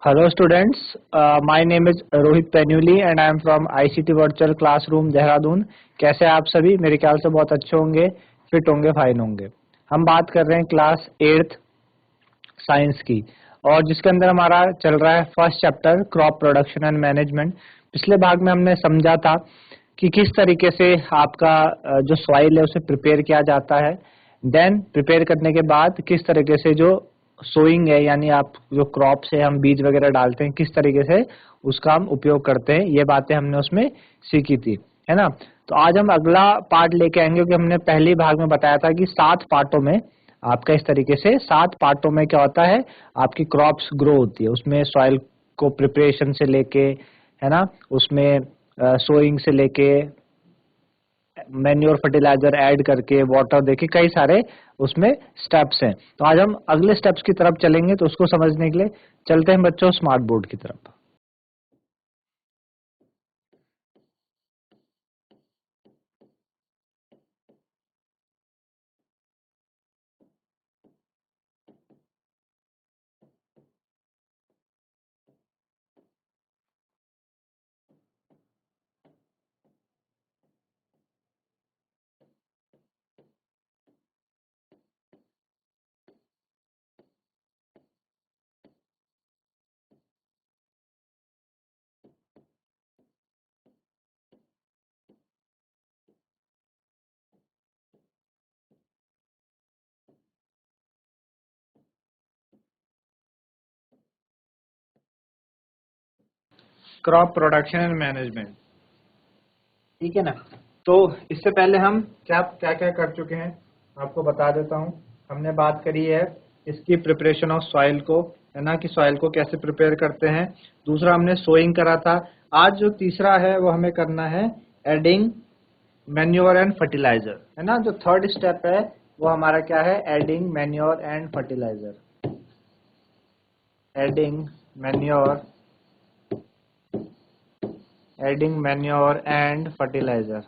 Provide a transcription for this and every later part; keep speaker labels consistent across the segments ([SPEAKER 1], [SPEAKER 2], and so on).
[SPEAKER 1] Hello students, my name is Rohit Painuly and I am from ICT Virtual Classroom Dehradun. कैसे हैं आप सभी? मेरे ख्याल से बहुत अच्छे होंगे, फिट होंगे, फाइन होंगे। हम बात कर रहे हैं क्लास 8th साइंस की और जिसके अंदर हमारा चल रहा है first chapter crop production and management. पिछले भाग में हमने समझा था कि किस तरीके से आपका जो सॉइल है उसे प्रिपेयर किया जाता है, देन प्रिपेयर करने के बाद किस तरीके से जो सोइंग है यानी आप जो क्रॉप से हम बीज वगैरह डालते हैं किस तरीके से उसका हम उपयोग करते हैं, ये बातें हमने उसमें सीखी थी, है ना। तो आज हम अगला पार्ट लेके आएंगे क्योंकि हमने पहले भाग में बताया था कि 7 पार्टों में आपका इस तरीके से 7 पार्टों में क्या होता है, आपकी क्रॉप्स ग्रो होती है। उसमें सॉइल को प्रिपरेशन से लेके, है ना, उसमें सोइंग से लेके मैन्योर फर्टिलाइजर ऐड करके वाटर देके कई सारे उसमें स्टेप्स हैं। तो आज हम अगले स्टेप्स की तरफ चलेंगे, तो उसको समझने के लिए चलते हैं बच्चों स्मार्ट बोर्ड की तरफ। क्रॉप प्रोडक्शन एंड मैनेजमेंट, ठीक है ना। तो इससे पहले हम क्या क्या क्या कर चुके हैं आपको बता देता हूँ। हमने बात करी है इसकी प्रिपरेशन ऑफ सॉइल को, है ना, कि सॉइल को कैसे प्रिपेयर करते हैं। दूसरा हमने सोइंग करा था। आज जो तीसरा है वो हमें करना है एडिंग मैन्योर एंड फर्टिलाइजर, है ना। जो थर्ड स्टेप है वो हमारा क्या है, adding manure and fertiliser. Adding manure and fertiliser,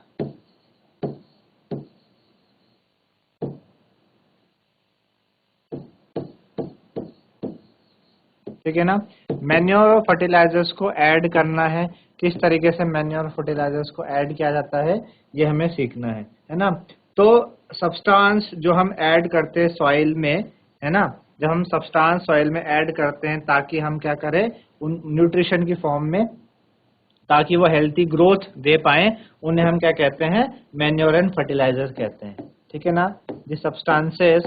[SPEAKER 1] ठीक है ना। मैन्योर और फर्टिलाइजर्स को ऐड करना है, किस तरीके से मैन्योर और फर्टिलाइजर्स को ऐड किया जाता है ये हमें सीखना है ना। तो सब्सटेंस जो हम ऐड करते हैं सॉइल में, है ना, जब हम सब्सटेंस सॉइल में ऐड करते हैं ताकि हम क्या करें, उन न्यूट्रिशन की फॉर्म में, ताकि वो हेल्थी ग्रोथ दे पाए, उन्हें हम क्या कहते हैं, मैन्योर एंड फर्टिलाइजर कहते हैं, ठीक है ना। The substances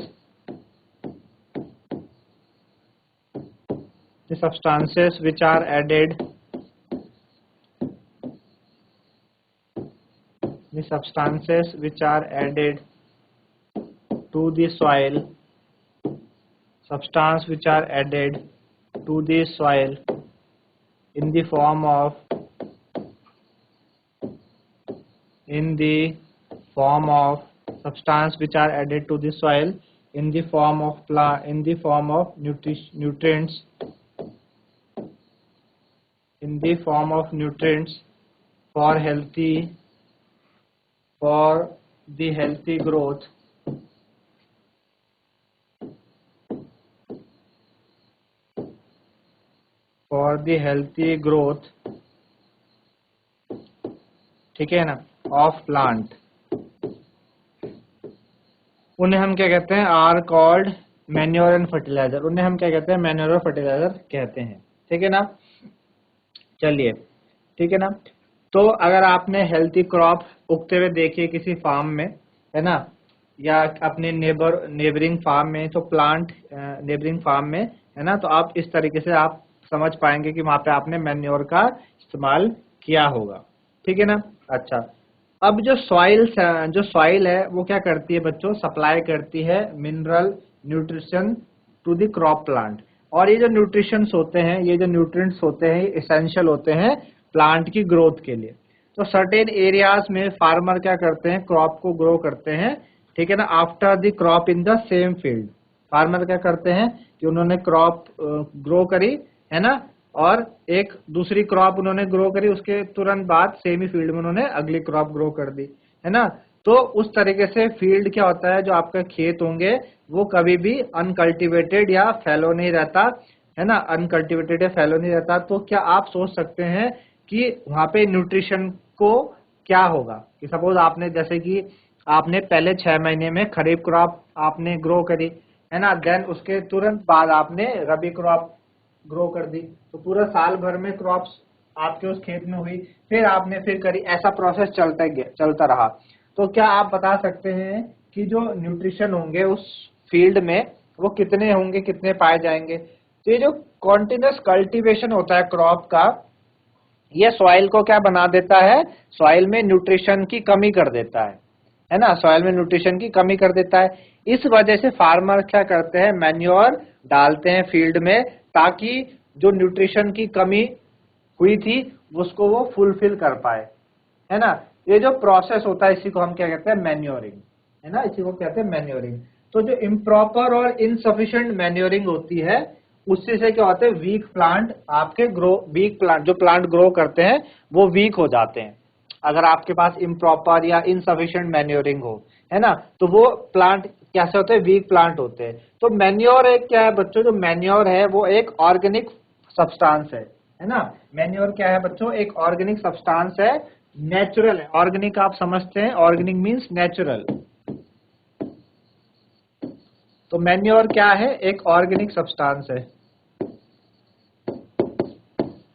[SPEAKER 1] which are added to the soil, in the form of substance which are added to the soil in the form of nutrients, for the healthy growth ठीक है ना, of plant. उन्हें हम क्या कहते हैं, are called manure and fertiliser. उन्हें हम क्या कहते हैं, मैन्योर और फर्टिलाइजर कहते हैं, ठीक है ना। चलिए, ठीक है ना। तो अगर आपने हेल्थी क्रॉप उगते हुए देखिए किसी फार्म में, है ना, या अपने नेबरिंग फार्म में, तो प्लांट नेबरिंग फार्म में, है ना, तो आप इस तरीके से आप समझ पाएंगे कि वहां पे आपने मैन्योर का इस्तेमाल किया होगा, ठीक है ना। अच्छा, अब जो सॉइल है वो क्या करती है बच्चों, सप्लाई करती है mineral nutrition to the crop plant. और ये जो न्यूट्रिशंस होते हैं, ये जो न्यूट्रिएंट्स होते हैं, ये एसेंशियल होते हैं प्लांट की ग्रोथ के लिए। तो सर्टेन एरियाज में फार्मर क्या करते हैं, क्रॉप को ग्रो करते हैं, ठीक है ना, after the crop in the same field. Farmer क्या करते हैं कि उन्होंने क्रॉप ग्रो करी, है ना, और एक दूसरी क्रॉप उन्होंने ग्रो करी, उसके तुरंत बाद सेम ही फील्ड में उन्होंने अगली क्रॉप ग्रो कर दी, है ना। तो उस तरीके से फील्ड क्या होता है, जो आपके खेत होंगे वो कभी भी अनकल्टिवेटेड या फैलो नहीं रहता, है ना, अनकल्टिवेटेड फैलो नहीं रहता, तो क्या आप सोच सकते हैं कि वहां पे न्यूट्रिशन को क्या होगा? कि सपोज आपने जैसे कि आपने पहले 6 महीने में खरीफ क्रॉप आपने ग्रो करी, है ना, देन उसके तुरंत बाद आपने रबी क्रॉप ग्रो कर दी, तो पूरा साल भर में क्रॉप्स आपके उस खेत में हुई, फिर आपने फिर करी, ऐसा प्रोसेस चलता रहा। तो क्या आप बता सकते हैं कि जो न्यूट्रिशन होंगे उस फील्ड में वो कितने होंगे, कितने पाए जाएंगे? तो ये जो कॉन्टिन्यूस कल्टीवेशन होता है क्रॉप का, ये सॉइल को क्या बना देता है? सॉइल में न्यूट्रिशन की कमी कर देता है ना, सॉइल में न्यूट्रिशन की कमी कर देता है। इस वजह से फार्मर क्या करते हैं? मैन्योर डालते हैं फील्ड में, ताकि जो न्यूट्रिशन की कमी हुई थी उसको वो फुलफिल कर पाए, है ना। ये जो प्रोसेस होता है इसी को हम क्या कहते हैं? मैन्योरिंग, है ना, इसी को कहते हैं मैन्योरिंग। तो जो इम्प्रॉपर और इनसफिशिएंट मैन्योरिंग होती है उससे से क्या होता है? वीक प्लांट आपके वीक प्लांट जो प्लांट ग्रो करते हैं वो वीक हो जाते हैं, अगर आपके पास इम्प्रॉपर या इनसफिशिएंट मैन्योरिंग हो, है ना, तो वो प्लांट कैसे होते हैं? वीक प्लांट होते हैं। तो मैन्योर एक क्या है बच्चों? जो मैन्योर है वो एक ऑर्गेनिक सब्सटेंस है ना। मैन्योर क्या है बच्चों? एक ऑर्गेनिक सब्सटेंस है, नेचुरल है। ऑर्गेनिक आप समझते हैं, ऑर्गेनिक मींस नेचुरल। तो मैन्योर क्या है? एक ऑर्गेनिक सब्सटेंस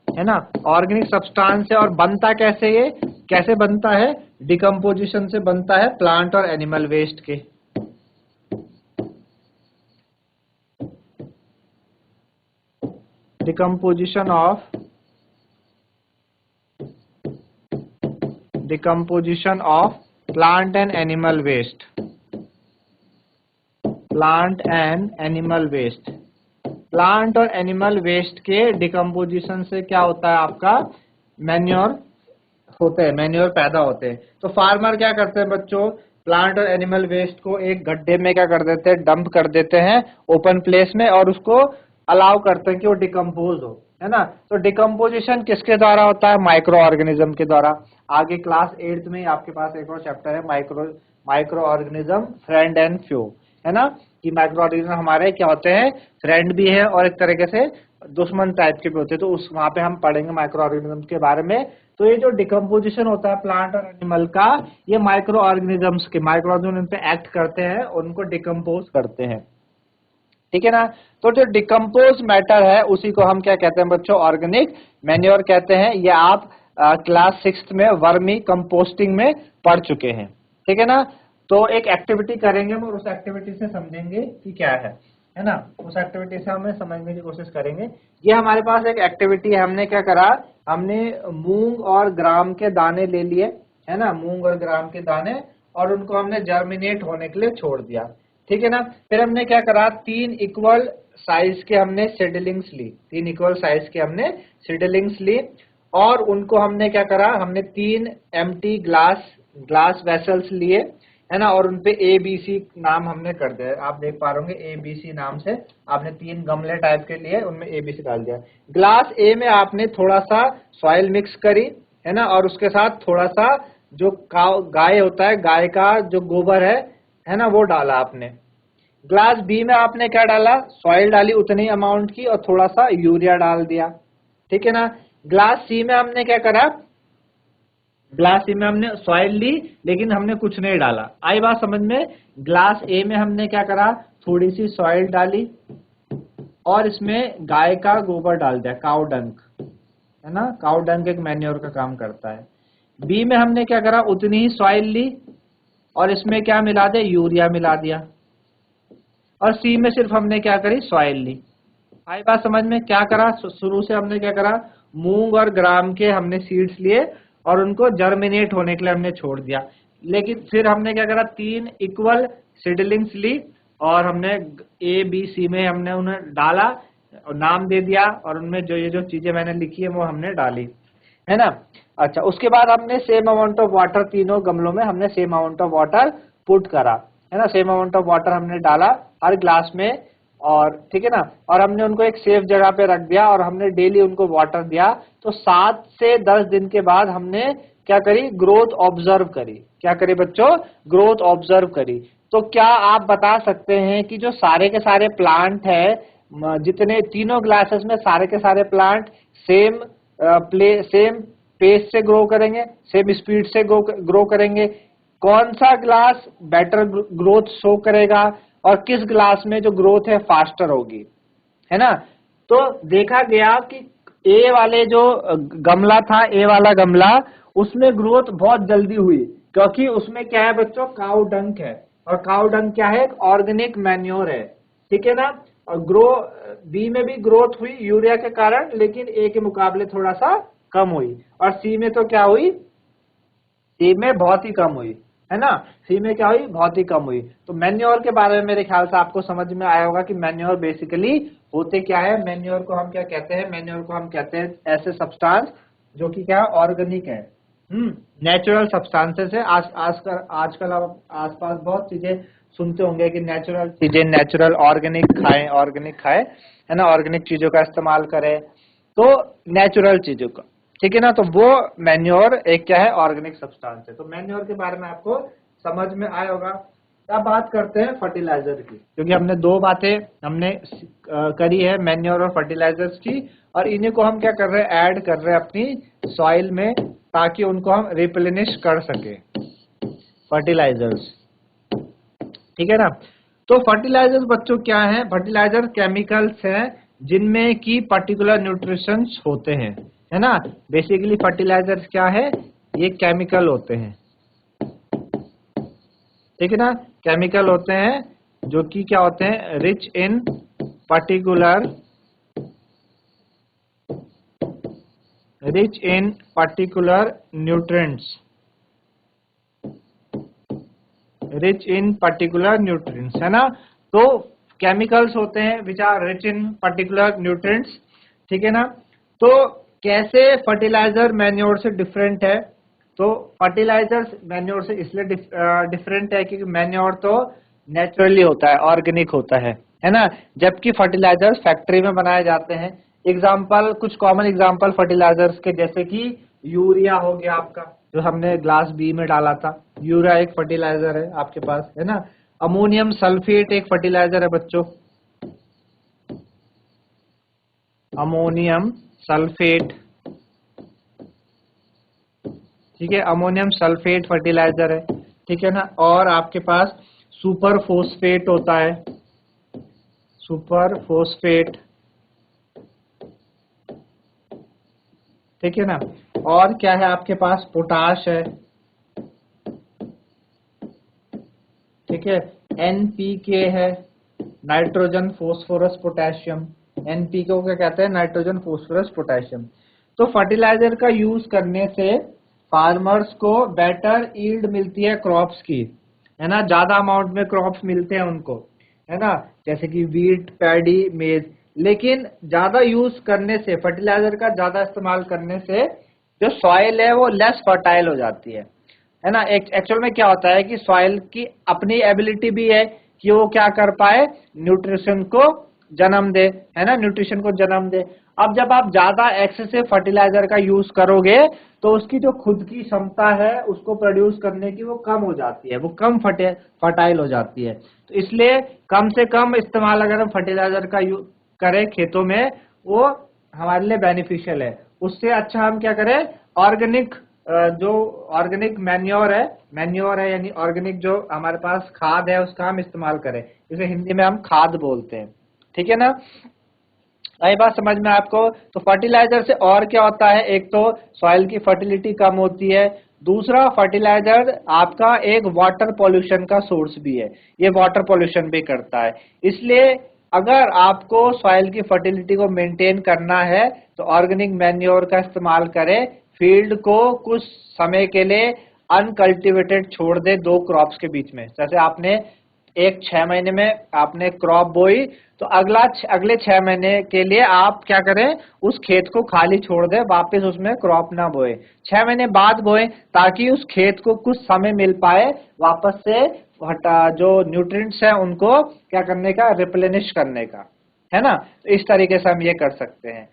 [SPEAKER 1] है ना, ऑर्गेनिक सब्सटेंस है। और बनता कैसे? ये कैसे बनता है? डिकम्पोजिशन से बनता है, प्लांट और एनिमल वेस्ट के। Decomposition of plant and animal waste, plant and animal waste. Plant और एनिमल वेस्ट के डिकम्पोजिशन से क्या होता है? आपका मैन्योर होते हैं, मैन्योर पैदा होते हैं। तो फार्मर क्या करते हैं बच्चों? प्लांट और एनिमल वेस्ट को एक गड्ढे में क्या कर देते हैं? डंप कर देते हैं ओपन प्लेस में, और उसको अलाउ करते हैं कि वो डिकम्पोज हो, है ना। तो डिकम्पोजिशन किसके द्वारा होता है? माइक्रो ऑर्गेनिज्म के द्वारा। आगे क्लास 8th में आपके पास एक और चैप्टर है micro organism friend and few, है ना, कि माइक्रो ऑर्गेनिज्म हमारे क्या होते हैं? फ्रेंड भी है और एक तरीके से दुश्मन टाइप के भी होते हैं। तो उस वहां पे हम पढ़ेंगे माइक्रो ऑर्गेनिज्म के बारे में। तो ये जो डिकम्पोजिशन होता है प्लांट और एनिमल का, ये माइक्रो ऑर्गेनिजम्स पे एक्ट करते हैं, उनको डिकम्पोज करते हैं, ठीक है ना। तो जो डिकम्पोज मैटर है उसी को हम क्या कहते हैं बच्चों? ऑर्गेनिक मैन्योर कहते हैं। ये आप क्लास 6th में वर्मी कंपोस्टिंग में पढ़ चुके हैं, ठीक है ना। तो एक एक्टिविटी करेंगे और उस एक्टिविटी से समझेंगे कि क्या है ना, उस एक्टिविटी से हमें समझने की कोशिश करेंगे। ये हमारे पास एक एक्टिविटी है। हमने क्या करा? हमने मूंग और ग्राम के दाने ले लिए, है ना, मूंग और ग्राम के दाने, और उनको हमने जर्मिनेट होने के लिए छोड़ दिया, ठीक है ना। फिर हमने क्या करा? 3 इक्वल साइज के हमने सीडलिंग्स ली, 3 इक्वल साइज के हमने सीडलिंग्स ली, और उनको हमने क्या करा? हमने 3 एम्प्टी ग्लास वेसल्स लिए, है ना, और उनपे ABC नाम हमने कर दिया। आप देख पा रहे होंगे ABC नाम से आपने 3 गमले टाइप के लिए, उनमें ABC डाल दिया। ग्लास A में आपने थोड़ा सा सॉइल मिक्स करी, है ना, और उसके साथ थोड़ा सा जो गाय होता है, गाय का जो गोबर है ना, वो डाला आपने। ग्लास B में आपने क्या डाला? सॉइल डाली उतनी अमाउंट की, और थोड़ा सा यूरिया डाल दिया, ठीक है ना। ग्लास C में हमने क्या करा? ग्लास ए में हमने सॉइल ली लेकिन हमने कुछ नहीं डाला। आई बात समझ में? ग्लास ए में हमने क्या करा? थोड़ी सी सॉइल डाली और इसमें गाय का गोबर डाल दिया, काउ डंक, है ना, काउ डंक एक मैन्योर का काम करता है। बी में हमने क्या करा? उतनी ही सॉइल ली और इसमें क्या मिला दे? यूरिया मिला दिया। और सी में सिर्फ हमने क्या करी? सॉइल ली। आई बात समझ में? क्या करा? शुरू से हमने क्या करा? मूंग और ग्राम के हमने सीड्स लिए और उनको जर्मिनेट होने के लिए हमने छोड़ दिया। लेकिन फिर हमने क्या करा? 3 इक्वल सीडलिंग्स ली और हमने ABC में हमने उन्हें डाला और नाम दे दिया, और उनमें ये जो चीजें मैंने लिखी है वो हमने डाली, है ना। अच्छा, उसके बाद हमने सेम अमाउंट ऑफ वाटर, तीनों गमलों में हमने same amount of water put करा, है ना, सेम अमाउंट ऑफ वाटर हमने डाला हर ग्लास में, और ठीक है ना, और हमने उनको एक सेफ जगह पे रख दिया और हमने डेली उनको वाटर दिया। तो 7 से 10 दिन के बाद हमने क्या करी? ग्रोथ ऑब्जर्व करी। क्या करी बच्चों? ग्रोथ ऑब्जर्व करी। तो क्या आप बता सकते हैं कि जो सारे के सारे प्लांट है जितने तीनों ग्लासेस में सारे के सारे प्लांट सेम सेम पेस से ग्रो करेंगे, सेम स्पीड से ग्रो करेंगे, कौन सा ग्लास बेटर ग्रोथ शो करेगा और किस ग्लास में जो ग्रोथ है फास्टर होगी, है ना। तो देखा गया कि ए वाले जो गमला था, ए वाला गमला, उसमें ग्रोथ बहुत जल्दी हुई क्योंकि उसमें क्या है बच्चों, काउ डंक है, और काउ डंक क्या है, एक ऑर्गेनिक मैन्योर है, ठीक है ना। और बी में भी ग्रोथ हुई यूरिया के कारण, लेकिन ए के मुकाबले थोड़ा सा कम हुई, और सी में तो क्या हुई, सी में बहुत ही कम हुई, है ना। सी में क्या हुई, बहुत ही कम हुई। तो मैन्योर के बारे में मेरे ख्याल से आपको समझ में आया होगा कि मैन्योर बेसिकली होते क्या है। मैन्योर को हम क्या कहते हैं, मैन्योर को हम कहते हैं ऐसे सब्सटेंस जो कि क्या ऑर्गेनिक है, नेचुरल सब्सटेंसेस है। आजकल आप आसपास बहुत चीजें सुनते होंगे कि नेचुरल चीजें, नेचुरल ऑर्गेनिक खाएं, है ना, ऑर्गेनिक चीजों का इस्तेमाल करें, तो नेचुरल चीजों का, ठीक है ना। तो वो मैन्योर एक क्या है, ऑर्गेनिक सब्सटेंस है। तो मैन्योर के बारे में आपको समझ में आया होगा। अब बात करते हैं फर्टिलाइजर की, क्योंकि हमने दो बातें हमने करी है, मैन्योर और फर्टिलाइजर्स की, और इन्हीं को हम क्या कर रहे हैं, ऐड कर रहे हैं अपनी सॉइल में, ताकि उनको हम रिप्लेनिश कर सके, फर्टिलाइजर्स, ठीक है ना। तो फर्टिलाइजर्स बच्चों क्या है, फर्टिलाइजर केमिकल्स हैं जिनमें की पर्टिकुलर न्यूट्रिशंस होते हैं, है ना। बेसिकली फर्टिलाइजर्स क्या है, ये केमिकल होते हैं, ठीक है ना, केमिकल होते हैं जो कि क्या होते हैं, rich in particular nutrients, rich in particular nutrients, है ना। तो केमिकल्स होते हैं which are rich in particular nutrients, ठीक है ना। तो कैसे फर्टिलाइजर मैन्योर से डिफरेंट है, तो फर्टिलाइजर मैन्योर से इसलिए डिफरेंट है क्योंकि मैन्योर तो नेचुरली होता है, ऑर्गेनिक होता है ना, जबकि फर्टिलाइजर्स फैक्ट्री में बनाए जाते हैं। एग्जाम्पल, कुछ कॉमन एग्जाम्पल फर्टिलाइजर्स के, जैसे कि यूरिया हो गया आपका, जो हमने ग्लास बी में डाला था, यूरिया एक फर्टिलाइजर है आपके पास, है ना। अमोनियम सल्फेट एक फर्टिलाइजर है बच्चों, अमोनियम सल्फेट, ठीक है, अमोनियम सल्फेट फर्टिलाइजर है, ठीक है ना। और आपके पास सुपर फोस्फेट होता है, सुपर फोस्फेट, ठीक है ना। और क्या है आपके पास, पोटाश है, ठीक है, एनपीके है, नाइट्रोजन फोस्फोरस पोटेशियम, एनपीके को क्या कहते हैं, नाइट्रोजन फोस्फोरस पोटेशियम। तो फर्टिलाइजर का यूज करने से फार्मर्स को बेटर यील्ड मिलती है क्रॉप्स की, है ना, ज्यादा अमाउंट में क्रॉप्स मिलते हैं उनको, है ना, जैसे कि वीट, पैडी, मेज। लेकिन ज्यादा यूज करने से, फर्टिलाइजर का ज्यादा इस्तेमाल करने से जो सॉइल है वो लेस फर्टाइल हो जाती है ना। एक्चुअल में क्या होता है कि सॉइल की अपनी एबिलिटी भी है कि वो क्या कर पाए, न्यूट्रिशन को जन्म दे, है ना, न्यूट्रिशन को जन्म दे। अब जब आप ज्यादा एक्सेसिव फर्टिलाइजर का यूज करोगे तो उसकी जो खुद की क्षमता है उसको प्रोड्यूस करने की, वो कम हो जाती है, वो कम फर्टाइल हो जाती है। तो इसलिए कम से कम इस्तेमाल अगर हम फर्टिलाइजर का यूज करें खेतों में, वो हमारे लिए बेनिफिशियल है। उससे अच्छा हम क्या करें, ऑर्गेनिक, जो ऑर्गेनिक मैन्योर है यानी ऑर्गेनिक जो हमारे पास खाद है उसका हम इस्तेमाल करें, इसे हिंदी में हम खाद बोलते हैं, ठीक है ना। आई बात समझ में आपको। तो फर्टिलाइजर से और क्या होता है, एक तो सॉइल की फर्टिलिटी कम होती है, दूसरा फर्टिलाइजर आपका एक वाटर पॉल्यूशन का सोर्स भी है, ये वाटर पॉल्यूशन भी करता है। इसलिए अगर आपको सॉइल की फर्टिलिटी को मेंटेन करना है तो ऑर्गेनिक मैन्योर का इस्तेमाल करें। फील्ड को कुछ समय के लिए अनकल्टिवेटेड छोड़ दे दो क्रॉप्स के बीच में, जैसे आपने 6 महीने में आपने क्रॉप बोई, तो अगले 6 महीने के लिए आप क्या करें, उस खेत को खाली छोड़ दें, वापस उसमें क्रॉप ना बोए, 6 महीने बाद बोए, ताकि उस खेत को कुछ समय मिल पाए वापस से जो न्यूट्रिएंट्स हैं उनको क्या करने का, रिप्लेनिश करने का, है ना। तो इस तरीके से हम ये कर सकते हैं।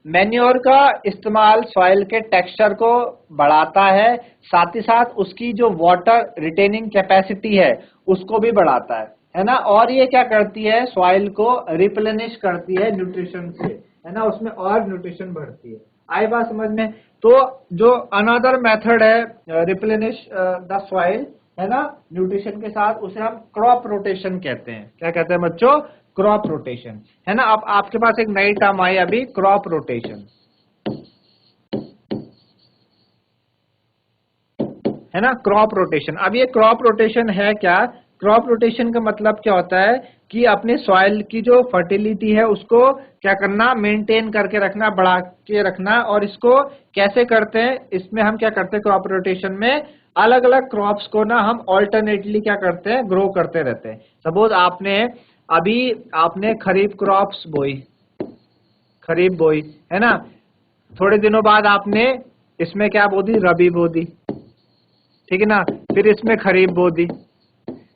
[SPEAKER 1] मैन्योर का इस्तेमाल सॉइल के टेक्सचर को बढ़ाता है, साथ ही साथ उसकी जो वाटर रिटेनिंग कैपेसिटी है उसको भी बढ़ाता है। है ना, और ये क्या करती है, सॉइल को रिप्लेनिश करती है न्यूट्रिशन से, है ना, उसमें और न्यूट्रिशन भरती है। आई बात समझ में। तो जो अनदर मेथड है रिप्लेनिश द सॉइल, है ना, न्यूट्रिशन के साथ, उसे हम क्रॉप रोटेशन कहते हैं। क्या कहते हैं बच्चों, क्रॉप रोटेशन, है ना। अब आपके पास एक नई टर्म आई अभी, क्रॉप रोटेशन, है ना, क्रॉप रोटेशन। अब ये क्रॉप रोटेशन है क्या, क्रॉप रोटेशन का मतलब क्या होता है कि अपने सॉइल की जो फर्टिलिटी है उसको क्या करना, मेंटेन करके रखना, बढ़ा के रखना। और इसको कैसे करते हैं, इसमें हम क्या करते हैं क्रॉप रोटेशन में, अलग अलग क्रॉप्स को ना हम ऑल्टरनेटली क्या करते हैं, ग्रो करते रहते हैं। सपोज आपने खरीफ क्रॉप्स बोई, खरीफ बोई, है ना, थोड़े दिनों बाद आपने इसमें क्या बो दी, रबी बो दी, ठीक है ना, फिर इसमें खरीफ बो दी।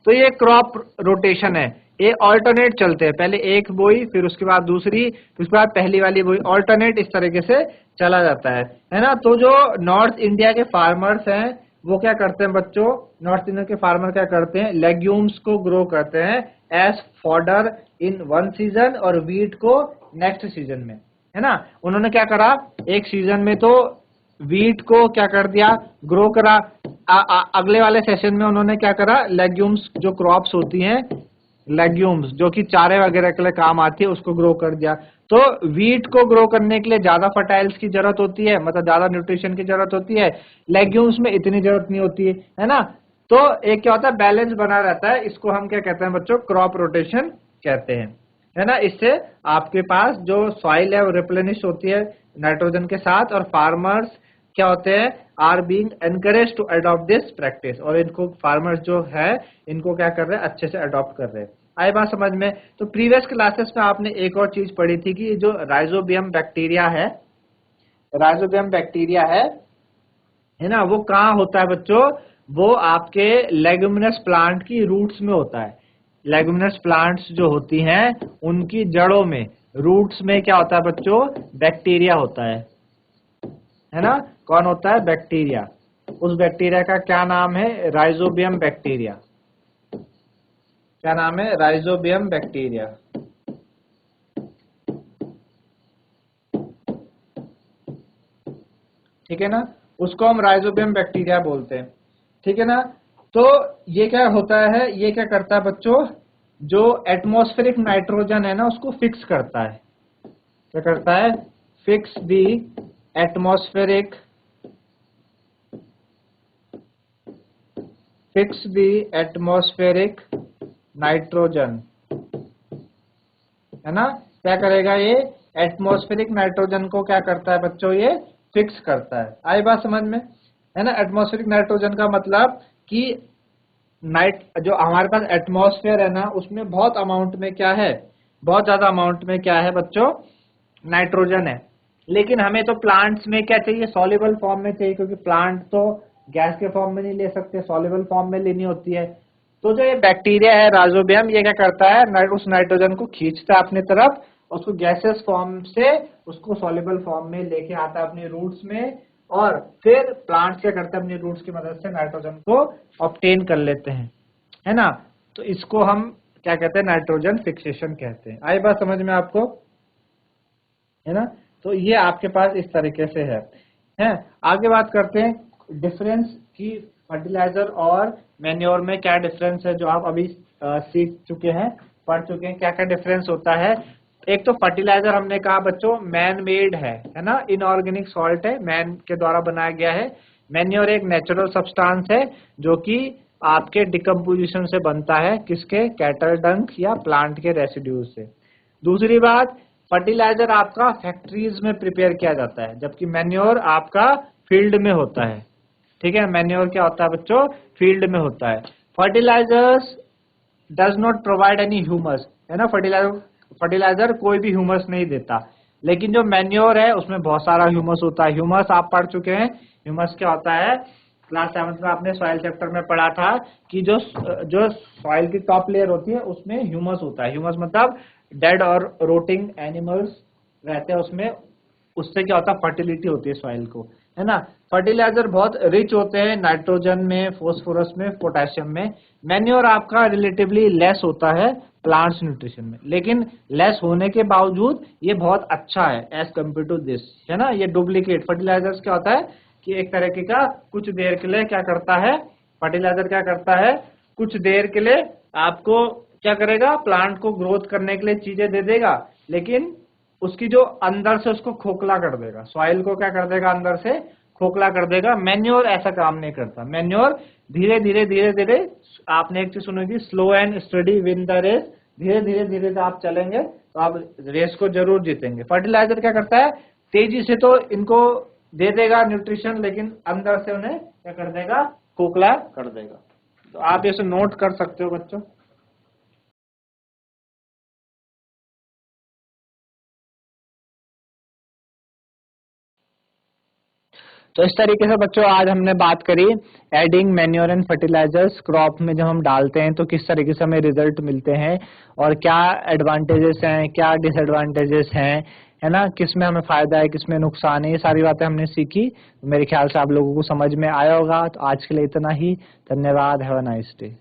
[SPEAKER 1] तो ये क्रॉप रोटेशन है, ये ऑल्टरनेट चलते हैं, पहले एक बोई, फिर उसके बाद दूसरी, फिर उसके बाद पहली वाली बोई, ऑल्टरनेट इस तरीके से चला जाता है ना। तो जो नॉर्थ इंडिया के फार्मर्स हैं वो क्या करते हैं बच्चों, नॉर्थ इंडिया के फार्मर क्या करते हैं, लेग्यूम्स को ग्रो करते हैं as fodder in one season और वीट को नेक्स्ट सीजन में, है ना। उन्होंने क्या करा, एक सीजन में तो वीट को क्या कर दिया, ग्रो करा। अगले वाले सेशन में उन्होंने क्या करा, लेग्यूम्स जो क्रॉप्स होती हैं, लेग्यूम्स जो कि चारे वगैरह के लिए काम आती है, उसको ग्रो कर दिया। तो वीट को ग्रो करने के लिए ज्यादा फर्टाइल्स की जरूरत होती है, मतलब ज्यादा न्यूट्रिशन की जरूरत होती है, लेग्यूम्स में इतनी जरूरत नहीं होती है ना। तो एक क्या होता है, बैलेंस बना रहता है, इसको हम क्या कहते हैं बच्चों, क्रॉप रोटेशन कहते हैं, है ना। इससे आपके पास जो सॉइल है वो रिप्लेनिश होती है नाइट्रोजन के साथ, और फार्मर्स क्या होते हैं, are being encourage to adopt this practice, और इनको फार्मर्स जो है इनको क्या कर रहे हैं, अच्छे से अडॉप्ट कर रहे हैं। आई बात समझ में। तो प्रीवियस क्लासेस में आपने एक और चीज पढ़ी थी कि जो राइजोबियम बैक्टीरिया है, राइजोबियम बैक्टीरिया है ना, वो कहाँ होता है बच्चों, वो आपके लेगुमिनस प्लांट की रूट्स में होता है। लेगुमिनस प्लांट्स जो होती हैं उनकी जड़ों में, रूट्स में क्या होता है बच्चों, बैक्टीरिया होता है ना। कौन होता है, बैक्टीरिया। उस बैक्टीरिया का क्या नाम है, राइजोबियम बैक्टीरिया। क्या नाम है, राइजोबियम बैक्टीरिया। ठीक है ना, उसको हम राइजोबियम बैक्टीरिया बोलते हैं, ठीक है ना। तो ये क्या होता है, ये क्या करता है बच्चों, जो एटमॉस्फेरिक नाइट्रोजन है ना उसको फिक्स करता है। क्या करता है, फिक्स दी एटमॉस्फेरिक, फिक्स दी एटमॉस्फेरिक नाइट्रोजन, है ना। क्या करेगा ये, एटमॉस्फेरिक नाइट्रोजन को क्या करता है बच्चों, ये फिक्स करता है। आई बात समझ में, है ना। एटमॉस्फेरिक नाइट्रोजन का मतलब कि जो हमारे पास एटमॉस्फेयर है ना उसमें बहुत अमाउंट में क्या है, बहुत ज्यादा अमाउंट में क्या है बच्चों, नाइट्रोजन है। लेकिन हमें तो प्लांट्स में क्या चाहिए, सॉल्युबल फॉर्म में चाहिए, क्योंकि प्लांट तो गैस के फॉर्म में नहीं ले सकते, सॉल्युबल फॉर्म में लेनी होती है। तो जो ये बैक्टीरिया है राइजोबियम, ये क्या करता है, उस नाइट्रोजन को खींचता है अपनी तरफ, उसको गैसेस फॉर्म से उसको सॉल्युबल फॉर्म में लेके आता है अपनी रूट्स में, और फिर प्लांट्स क्या करते हैं, अपनी रूट्स की मदद से नाइट्रोजन को ऑब्टेन कर लेते हैं, है ना। तो इसको हम क्या कहते हैं, नाइट्रोजन फिक्सेशन कहते हैं। आई बात समझ में आपको, है ना। तो ये आपके पास इस तरीके से है। आगे बात करते हैं डिफरेंस की, फर्टिलाइजर और मैन्योर में क्या डिफरेंस है, जो आप अभी सीख चुके हैं, पढ़ चुके हैं, क्या क्या डिफरेंस होता है। एक तो फर्टिलाइजर हमने कहा बच्चों मैन मेड है ना, इनऑर्गेनिक सॉल्ट है, मैन के द्वारा बनाया गया है। मैन्योर एक नेचुरल सब्सटेंस है जो कि आपके डिकम्पोजिशन से बनता है, किसके, कैटल डंक या प्लांट के रेसिड्यूज से। दूसरी बात, फर्टिलाइजर आपका फैक्ट्रीज में प्रिपेयर किया जाता है, जबकि मैन्योर आपका फील्ड में होता है, ठीक है। मैन्योर क्या होता है बच्चों, फील्ड में होता है। Fertilisers does not provide any humus, है ना। फर्टिलाइजर कोई भी ह्यूमस नहीं देता, लेकिन जो मैन्योर है उसमें बहुत सारा ह्यूमस होता है। ह्यूमस आप पढ़ चुके हैं, ह्यूमस क्या होता है, क्लास 7 में आपने सॉइल चैप्टर में पढ़ा था कि जो सॉइल की टॉप लेयर होती है उसमें ह्यूमस होता है। ह्यूमस मतलब डेड और रोटिंग एनिमल्स रहते हैं उसमें, उससे क्या होता है, फर्टिलिटी होती है सॉइल को, है ना। फर्टिलाइजर बहुत रिच होते हैं नाइट्रोजन में, फोस्फोरस में, पोटेशियम में। मैन्योर आपका रिलेटिवली लेस होता है प्लांट्स न्यूट्रिशन में, लेकिन लेस होने के बावजूद ये बहुत अच्छा है एज कम्पेयर टू दिस, है ना। ये डुप्लीकेट फर्टिलाइजर्स क्या होता है कि एक तरीके का कुछ देर के लिए क्या करता है, फर्टिलाइजर क्या करता है, कुछ देर के लिए आपको क्या करेगा, प्लांट को ग्रोथ करने के लिए चीजें दे देगा, लेकिन उसकी जो अंदर से उसको खोखला कर देगा, सॉइल को क्या कर देगा, अंदर से खोखला कर देगा। मैन्योर ऐसा काम नहीं करता। मैन्योर धीरे धीरे धीरे धीरे, आपने एक चीज सुनी थी, slow and steady win the race. धीरे धीरे धीरे से आप चलेंगे तो आप रेस को जरूर जीतेंगे। फर्टिलाइजर क्या करता है, तेजी से तो इनको दे देगा न्यूट्रिशन, लेकिन अंदर से उन्हें क्या कर देगा, खोखला कर देगा। तो आप इसे नोट कर सकते हो बच्चों। तो इस तरीके से बच्चों आज हमने बात करी adding manure and fertilisers crop में जब हम डालते हैं तो किस तरीके से हमें रिजल्ट मिलते हैं और क्या एडवांटेजेस हैं, क्या डिसएडवांटेजेस हैं, है ना, किस में हमें फायदा है, किस में नुकसान है, ये सारी बातें हमने सीखी। मेरे ख्याल से आप लोगों को समझ में आया होगा। तो आज के लिए इतना ही, धन्यवाद, हैव अ नाइस डे।